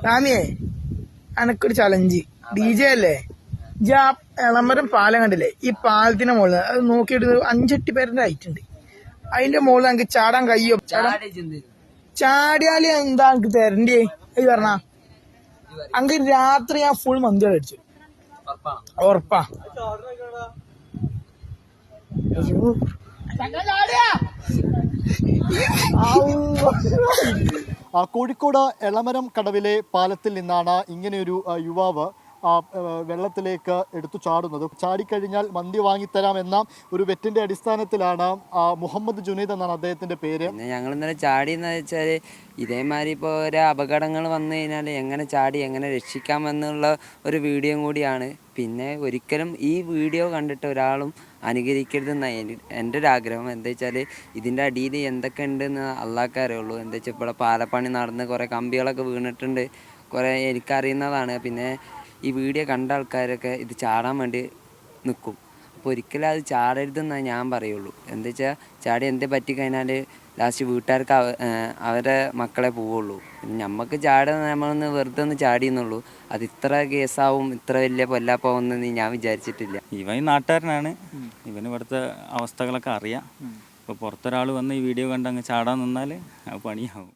റാമിയേ അനക്കൊരു challenge DJ അല്ലേ ജാ എളമരം പാലം കണ്ടില്ലേ ഈ പാലത്തിന്റെ മുകളിൽ അത് നോക്കിയിട്ട് 5-8 പേരുടെ ഹൈറ്റ് ഉണ്ട് അതിന്റെ മുകളിൽ എനിക്ക് ചാടാൻ കഴിയോ ചാടിയാല് എന്താ എനിക്ക് തരണ്ടേ ഇത് പറഞ്ഞ എനിക്ക് രാത്രി ഞാൻ ഫുൾ മന്തി അടിച്ചു ഉറപ്പാ കോഴിക്കോട് എളമരം കടവിലെ പാലത്തിൽ നിന്നാണ് ഇങ്ങനെയൊരു യുവാവ് വെള്ളത്തിലേക്ക് എടുത്തു ചാടുന്നത്. ചാടിക്കഴിഞ്ഞാൽ മന്തി വാങ്ങിത്തരാം എന്ന ഒരു വെറ്റിന്റെ അടിസ്ഥാനത്തിലാണ് മുഹമ്മദ് ജുനൈദ് എന്നാണ് അദ്ദേഹത്തിന്റെ പേര്. ഞങ്ങൾ ഇന്നലെ ചാടിയെന്ന് വെച്ചാൽ ഇതേമാതിരി ഇപ്പോൾ ഒരു അപകടങ്ങൾ വന്നു കഴിഞ്ഞാൽ എങ്ങനെ ചാടി എങ്ങനെ രക്ഷിക്കാമെന്നുള്ള ഒരു വീഡിയോ കൂടിയാണ്. പിന്നെ ഒരിക്കലും ഈ വീഡിയോ കണ്ടിട്ട് ഒരാളും അനുകരിക്കരുതെന്നാണ് എൻ്റെ ഒരു ആഗ്രഹം. എന്താ വെച്ചാൽ ഇതിൻ്റെ അടിയിൽ എന്തൊക്കെ ഉണ്ടെന്ന് അള്ളാഹ്ക്കേ അറിയുള്ളൂ. എന്താ വെച്ചാൽ ഇവിടെ പാലപ്പണി നടന്ന് കുറേ കമ്പികളൊക്കെ വീണിട്ടുണ്ട്, കുറേ എനിക്കറിയുന്നതാണ്. പിന്നെ ഈ വീഡിയോ കണ്ട ആൾക്കാരൊക്കെ ഇത് ചാടാൻ വേണ്ടി നിൽക്കും. അപ്പോൾ ഒരിക്കലും അത് ചാടരുതെന്നാണ് ഞാൻ പറയുള്ളൂ. എന്താ വെച്ചാൽ ചാടി എന്ത് പറ്റിക്കഴിഞ്ഞാൽ ലാസ്റ്റ് വീട്ടുകാർക്ക് അവരെ മക്കളെ പോവുള്ളൂ. നമുക്ക് നമ്മളൊന്ന് വെറുതെ ഒന്ന് ചാടിയെന്നുള്ളൂ. അത് ഇത്ര കേസാവും, ഇത്ര വലിയ പൊല്ലാപ്പാവുമെന്ന് ഞാൻ വിചാരിച്ചിട്ടില്ല. ഇവൻ ഈ നാട്ടുകാരനാണ്, ഇവന് ഇവിടുത്തെ അവസ്ഥകളൊക്കെ അറിയാം. ഇപ്പോൾ പുറത്തൊരാൾ വന്ന് ഈ വീഡിയോ കണ്ട് അങ്ങ് ചാടാൻ നിന്നാൽ അത് പണിയാവും.